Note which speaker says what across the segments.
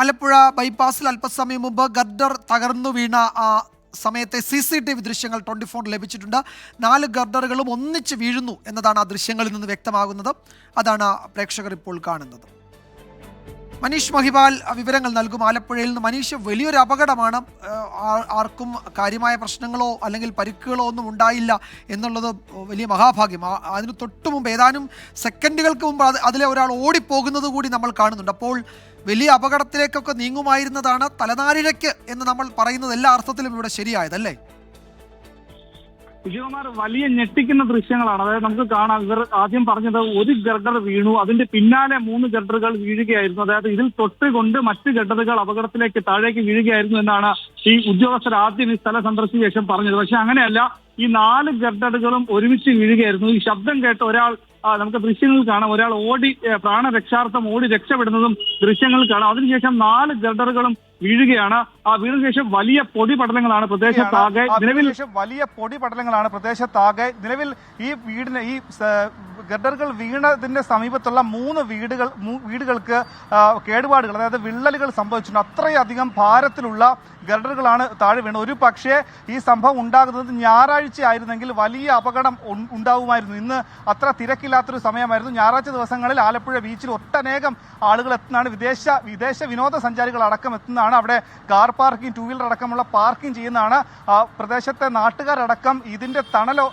Speaker 1: ആലപ്പുഴ ബൈപ്പാസിൽ അല്പസമയം മുമ്പ് ഗർഡർ തകർന്നു വീണ സമയത്തെ CCTV ദൃശ്യങ്ങൾ 24 ലഭിച്ചിട്ടുണ്ട്. 4 ഗർഡറുകളും ഒന്നിച്ച് വീഴുന്നു എന്നതാണ് ആ ദൃശ്യങ്ങളിൽ നിന്ന് വ്യക്തമാകുന്നത്. അതാണ് പ്രേക്ഷകർ ഇപ്പോൾ കാണുന്നത്. മനീഷ് മഹിപാൽ വിവരങ്ങൾ നൽകും ആലപ്പുഴയിൽ നിന്ന്. മനീഷ്, വലിയൊരു അപകടമാണ്. ആർക്കും കാര്യമായ പ്രശ്നങ്ങളോ അല്ലെങ്കിൽ പരിക്കുകളോ ഒന്നും ഉണ്ടായില്ല എന്നുള്ളത് വലിയ മഹാഭാഗ്യം. അതിന് തൊട്ടു മുമ്പ് ഏതാനും സെക്കൻഡുകൾക്ക് മുമ്പ് അതിലെ ഒരാൾ ഓടിപ്പോകുന്നത് കൂടി നമ്മൾ കാണുന്നുണ്ട്. അപ്പോൾ വലിയ അപകടത്തിലേക്കൊക്കെ നീങ്ങുമായിരുന്നതാണ് തലനാരിഴയ്ക്ക് എന്ന് നമ്മൾ പറയുന്നത് എല്ലാ അർത്ഥത്തിലും ഇവിടെ ശരിയായതല്ലേ?
Speaker 2: വിജയകുമാർ, വലിയ ഞെട്ടിക്കുന്ന ദൃശ്യങ്ങളാണ്. അതായത് നമുക്ക് കാണാം, ഇവർ ആദ്യം പറഞ്ഞത് ഒരു ഗർഡർ വീണു, അതിന്റെ പിന്നാലെ 3 ഗർഡറുകൾ വീഴുകയായിരുന്നു. അതായത് ഇതിൽ തൊട്ടുകൊണ്ട് മറ്റ് ഗർഡറുകൾ അപകടത്തിലേക്ക് താഴേക്ക് വീഴുകയായിരുന്നു എന്നാണ് ഈ ഉദ്യോഗസ്ഥർ ആദ്യം ഈ സ്ഥലം സന്ദർശിച്ച ശേഷം പറഞ്ഞത്. പക്ഷെ അങ്ങനെയല്ല, ഈ 4 ഗർഡറുകളും ഒരുമിച്ച് വീഴുകയായിരുന്നു. ഈ ശബ്ദം കേട്ട് ഒരാൾ, നമുക്ക് ദൃശ്യങ്ങൾ കാണാം, ഒരാൾ ഓടി പ്രാണരക്ഷാർത്ഥം ഓടി രക്ഷപ്പെടുന്നതും ദൃശ്യങ്ങൾ കാണാം. അതിനുശേഷം 4 ഗർഡറുകളും വീഴുകയാണ്. ആ വീടിന് ശേഷം വലിയ പൊടിപടലങ്ങളാണ് പ്രദേശത്താകെ.
Speaker 3: നിലവിൽ ഈ വീടിന് ഈ ഗർഡറുകൾ വീണതിന്റെ സമീപത്തുള്ള 3 വീടുകൾക്ക് കേടുപാടുകൾ, അതായത് വിള്ളലുകൾ സംഭവിച്ചിട്ടുണ്ട്. അത്രയധികം ഭാരത്തിലുള്ള ഗർഡറുകളാണ് താഴെ വീണത്. ഒരു പക്ഷേ ഈ സംഭവം ഉണ്ടാകുന്നത് ഞായറാഴ്ച ആയിരുന്നെങ്കിൽ വലിയ അപകടം ഉണ്ടാവുമായിരുന്നു. ഇന്ന് അത്ര തിരക്കില്ലാത്തൊരു സമയമായിരുന്നു. ഞായറാഴ്ച ദിവസങ്ങളിൽ ആലപ്പുഴ ബീച്ചിൽ ഒട്ടനേകം ആളുകൾ എത്തുന്നതാണ്. വിദേശ വിനോദസഞ്ചാരികൾ അടക്കം എത്തുന്നതാണ്. അവിടെ കാർ പാർക്കിംഗ്, 2 വീലർ അടക്കമുള്ള പാർക്കിംഗ് ചെയ്യുന്നതാണ്. പ്രദേശത്തെ നാട്ടുകാരടക്കം ഇതിന്റെ തണലോ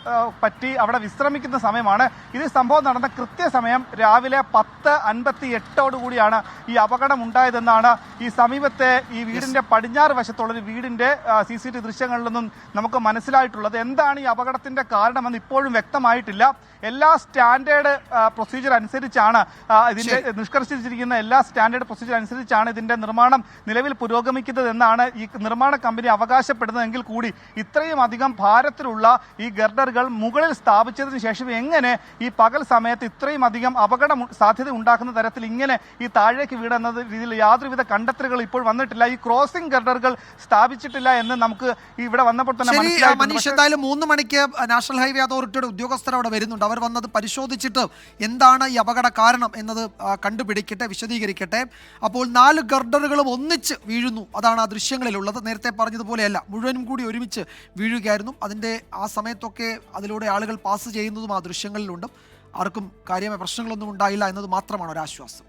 Speaker 3: പറ്റി അവിടെ വിശ്രമിക്കുന്ന സമയമാണ്. ഇത് സംഭവം നടന്ന കൃത്യസമയം രാവിലെ 10:58 ഈ അപകടം ഉണ്ടായതെന്നാണ് ഈ സമീപത്തെ ഈ വീടിന്റെ പടിഞ്ഞാറ് വശത്തുള്ള ഒരു വീടിന്റെ CCTV ദൃശ്യങ്ങളിൽ നിന്നും നമുക്ക് മനസ്സിലായിട്ടുള്ളത്. എന്താണ് ഈ അപകടത്തിന്റെ കാരണമെന്ന് ഇപ്പോഴും വ്യക്തമായിട്ടില്ല. എല്ലാ സ്റ്റാൻഡേർഡ് പ്രൊസീജിയർ അനുസരിച്ചാണ് ഇതിന്റെ നിഷ്കർഷിച്ചിരിക്കുന്ന എല്ലാ സ്റ്റാൻഡേർഡ് പ്രൊസീജിയർ അനുസരിച്ചാണ് ഇതിന്റെ നിർമ്മാണം നിലവിൽ പുരോഗമിക്കുന്നത് എന്നാണ് ഈ നിർമ്മാണ കമ്പനി അവകാശപ്പെടുന്നതെങ്കിൽ കൂടി ഇത്രയും അധികം ഭാരത്തിലുള്ള ഈ ഗർഡറുകൾ മുകളിൽ സ്ഥാപിച്ചതിന് ശേഷം എങ്ങനെ ഈ പകൽ സമയത്ത് ഇത്രയും അധികം അപകട സാധ്യത ഉണ്ടാക്കുന്ന തരത്തിൽ ഇങ്ങനെ ഈ താഴേക്ക് വീടുന്ന രീതിയിൽ യാതൊരുവിധ കണ്ടെത്തലുകൾ ഇപ്പോൾ വന്നിട്ടില്ല. ഈ ക്രോസിംഗ് ഗർഡറുകൾ സ്ഥാപിച്ചിട്ടില്ല എന്ന് നമുക്ക് ഇവിടെ വന്നപ്പോൾ തന്നെ മനസ്സിലായി.
Speaker 1: മനീഷ്, എന്തായാലും 3 മണിക്ക് നാഷണൽ ഹൈവേ അതോറിറ്റിയുടെ ഉദ്യോഗസ്ഥർ അവിടെ വരുന്നുണ്ട്. അവർ വന്നത് പരിശോധിച്ചിട്ട് എന്താണ് ഈ അപകട കാരണം എന്നത് കണ്ടുപിടിക്കട്ടെ, വിശദീകരിക്കട്ടെ. അപ്പോൾ 4 ഗർഡറുകളും ഒന്നിച്ച് വീഴുന്നു, അതാണ് ആ ദൃശ്യങ്ങളിലുള്ളത്. നേരത്തെ പറഞ്ഞതുപോലെയല്ല, മുഴുവനും കൂടി ഒരുമിച്ച് വീഴുകയായിരുന്നു. അതിൻ്റെ ആ സമയത്തൊക്കെ അതിലൂടെ ആളുകൾ പാസ് ചെയ്യുന്നതും ആ ദൃശ്യങ്ങളിലുണ്ട്. ആർക്കും കാര്യമായ പ്രശ്നങ്ങളൊന്നും ഉണ്ടായില്ല എന്നത് മാത്രമാണ് ഒരാശ്വാസം.